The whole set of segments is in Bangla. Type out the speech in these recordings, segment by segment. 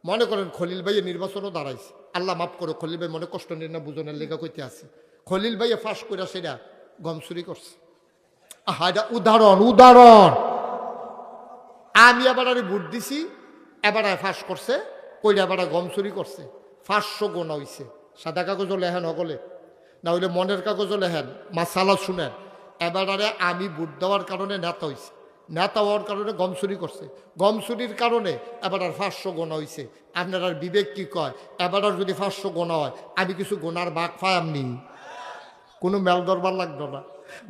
মনে করেন খলিল ভাইয়ের নির্বাচনও দাঁড়াইছে, আল্লাহ মাফ করো, খলিল ভাই মনে কষ্ট নিয়ে না বুঝনের লেখা কইতে আছে, খলিল ভাইয়ে ফাঁস করে সেটা গম চুরি করছে। এটা উদাহরণ উদাহরণ। আমি এবার ভোট দিছি, এবার ফাঁস করছে, কইরা এবার গম চুরি করছে, 500 গোনা হইছে। সাদা কাগজও লেহেন হগলে, না হইলে মনের কাগজও লেহেন, মাসালা শুনেন। এবারে আমি ভোট দেওয়ার কারণে নেতা হইছে, নেতা হওয়ার কারণে গম চুরি করছে, গম চুরির কারণে এবার 500 গোনা হইছে। আপনার আর বিবেক কি কয়? এবার যদি 500 গোনা হয়, আমি কিছু গোনার ভাগ পাই আমনি? কোনো মেল দরবার লাগতো না,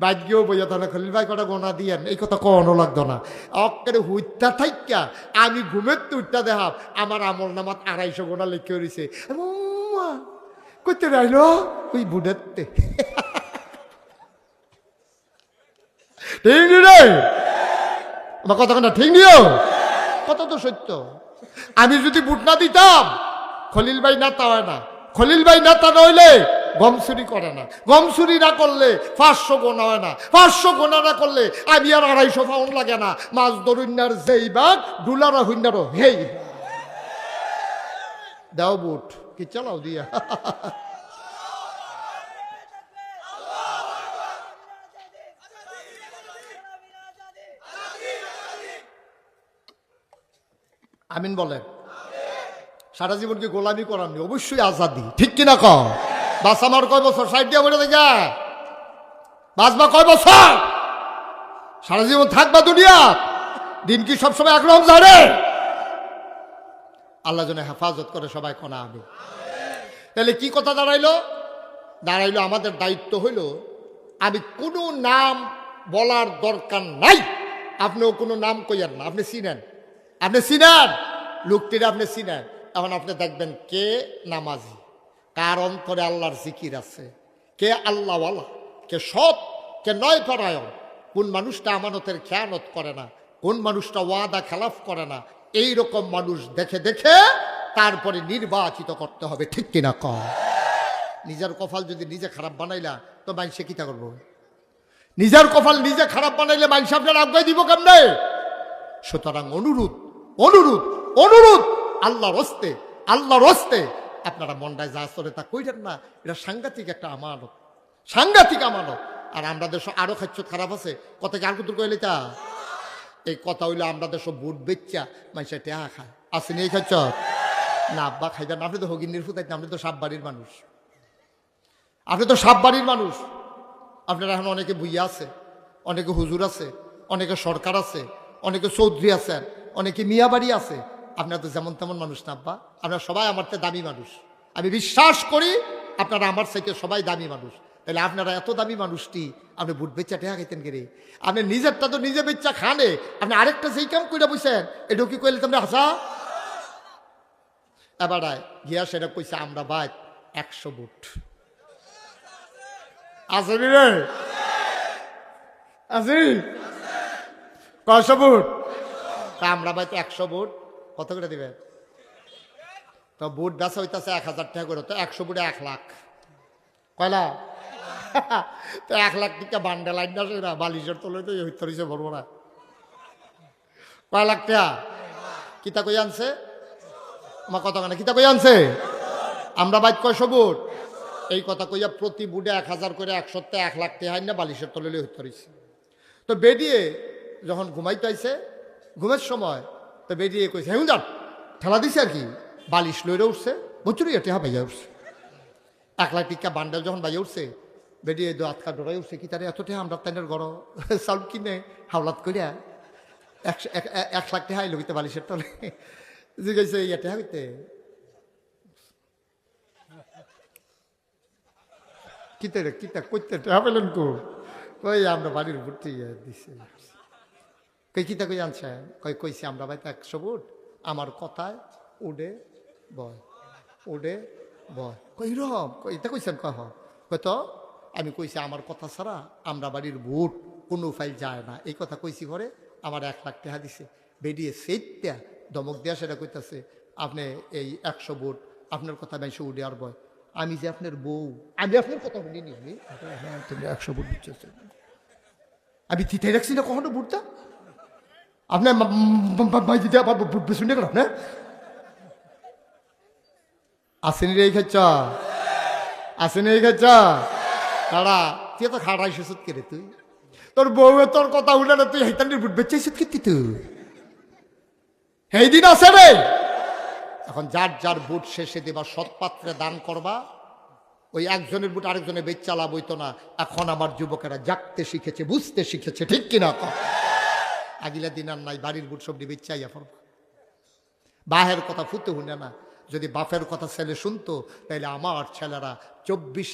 বাইক গিয়েও বইয়া তাহলে খলিল ভাই কটা গোনা দিয়েন, এই কথা কখনো লাগতো না। অক্কারে হুইত্যা থাইকা আমি ঘুমের তুইটা দেখাব আমার আমল নামাত 250 গোনা লিখে রয়েছে। করতে রাইল ওই বুড়েতে ঠিক রে আমার কথা না, ঠিক নিও কথা তো সত্য। আমি যদি বুট না দিতাম খলিল ভাই নেতা হয় না, খলিল ভাই নেতা নইলে গম চুরি করে না, গম চুরি না করলে 500 গোনা হয় না, 500 গোনা না করলে আমি আর 250 পাউন্ড লাগে না। মাছ ধরুন্যার যেই বাঘ ডুলারা হইনারও হেই দাও বুট কি চালাও দিয়া। আমিন বলেন। সারা জীবন কি গোলামি করাননি? অবশ্যই আজাদি, ঠিক কিনা কও? বাস আমার কয় বছর? 60 দিয়ে বলে দেখা বাঁচবা কয় বছর? সারা জীবন থাকবা দুনিয়া? দিন কি সবসময় একরকম যাবে? আল্লাহ যেন হেফাজত করে সবাই কোনা আমি। তাহলে কি কথা দাঁড়াইলো? দাঁড়াইলো আমাদের দায়িত্ব হইল আমি কোনো নাম বলার দরকার নাই, আপনিও কোনো নাম কইয়েন না। আপনি চিনেন, আপনি চিনেন লোকটিরা, আপনি চিনেন। এখন আপনি দেখবেন কে নামাজি, কার অন্তরে আল্লাহর জিকির আছে, কে আল্লাহওয়ালা, কে সৎ, কে নয় পরায়ণ, কোন মানুষটা আমানতের খেয়ানত করে না, কোন মানুষটা ওয়াদা খেলাফ করে না। এই রকম মানুষ দেখে দেখে তারপরে নির্বাচিত করতে হবে, ঠিক কিনা কম? নিজের কপাল যদি নিজে খারাপ বানাইলা তো মানুষে কিতা করবো? নিজের কপাল নিজে খারাপ বানাইলে মানুষ আপনার আজ্ঞায় দিব কেমনে? সুতরাং অনুরোধ অনুরোধ অনুরোধ, আল্লাহর হস্তে আল্লাহর হস্তে আপনারা মন্ডায় যা চলে তা কইরেন না। এটা সাংঘাতিক একটা আমানত, সাংঘাতিক আমানত। আর আমরা দেশ আরো খাচ্ছ খারাপ আছে, কথা কি আর কুতুর কইলে তা এই কথা হইলে আমরা দেশ বুট বেচ্চা মানুষের টেহা খায়, আসেনি এই খাচ্ছ না? আব্বা খাইবেন, আপনি তো হগিনীর ফুটাইতেন, আপনি তো সাপ বাড়ির মানুষ, আপনি তো সাপ বাড়ির মানুষ। আপনারা এখন অনেকে বুইয়া আছে, অনেকে হুজুর আছে, অনেকে সরকার আছে, অনেকে চৌধুরী আছেন, অনেকে মিয়া বাড়ি আছে। আপনারা তো যেমন তেমন মানুষ না আব্বা, আপনারা সবাই আমার থেকে দামি মানুষ। আমি বিশ্বাস করি আপনারা আমার চাইতে সবাই দামি মানুষ। তাহলে আপনারা এত দামি মানুষটি আপনি বুট বেচা টেহা খাইতেন কে রে? আপনি নিজেরটা তো নিজে বেচা খানে, আপনি আরেকটা যেই কাম কইরা বসেন, এটাও কি কইলে তোমরা হাসা? এবার গিয়া সেটা কইছে আমরা ভাই 100 বুট আছে রে, আছে কয়শো বুট? আমরা ভাই তো 100 বুট কত করে দিবেন? তো বুট বেচা হইতেছে 1000 টাকা করে, তো 100 বুটে 1 লাখ, কয়লা? তো 1 লাখ টাকা বান্ডেল আইন না বালিশের তলে তো হইতে বলবো না। কয় লাখ টাকা কিতা কই আনছে? আমার কথা কেন কিতা কই আনছে? আমরা বাইক কয়শো বুট? এই কথা কইয়া প্রতি বুটে 1000 করে 100 1 লাখ টাকা আইন না বালিশের তলে হইতে রয়েছে। তো বেরিয়ে যখন ঘুমাইতে আইছে, ঘুমের সময় তো বেরিয়ে কইছে হেউ যান ঠেলা দিছে আর কি, বালিশ লইরে উঠছে, বছরই টেহা বাইয়া উঠছে। 1 লাখ টিকা বান্ডেল যখন বাইয়া উঠছে, বেরিয়ে আতকা ডরাই উঠছে, কি তারে এত টেহা আমরা তাইনের গড় চাউল কিনে হাওলাত করিয়া 1 লাখ টেহা আইলো কিতে বালিশের তলে। জিজ্ঞাসা ইয়া টেহা হইতে কিতে রে কিতা করতে টেহা পেলেন কো? কই আমরা বাড়ির ভর্তি দিছে। কই কিতা কই আনছে? কইছি আমরা ভাই তো 100 বুট, আমার কথায় উডে বয়, উডে বয়। কই রকম এটা কইছেন? কহ কত? আমি কইছি আমার কথা ছাড়া আমরা বাড়ির বুট কোনো ফাইল যায় না, এই কথা কইছি। ঘরে আমার 1 লাখ টাকা দিছে। বেরিয়ে সেইটা ধমক দেয়া সেটা কইতাছে আপনি এই 100 বুট আপনার কথা বেশি উডে আর বয়। আমি যে আপনার বউ, আমি আপনার কথা শুনিনি, আমি 100 বুট দিচ্ছে আমি তিতাই রাখছি না কখনো বুটটা। আপনার দিতে আবার বুট শুনে গেল না? আসেনি রে খেচ্ছ, আসেনি রে খেচ্ছ তারা, তুই তো খাড়াই সুসুত করে তুই, তোর বউ তোর কথা উঠে না, তুই হেতানির বুট বেচে সুত খেতি তুই, এই দিন আছে রে। এখন যার যার বুট শেষে দেবা, সৎপাত্রে দান করবা। ওই একজনের বুট আরেকজনের বেচালা বইতো না। এখন আমার যুবকেরা জাগতে শিখেছে, বুঝতে শিখেছে, ঠিক কিনা? আগিলা দিন আর নাই, বাড়ির বুট সবটি বেচাইয়া পড়বা। বাহের কথা ফুতে শুনে না, যদি বাপের কথা ছেলে শুনতো তাহলে আমার ছেলেরা 24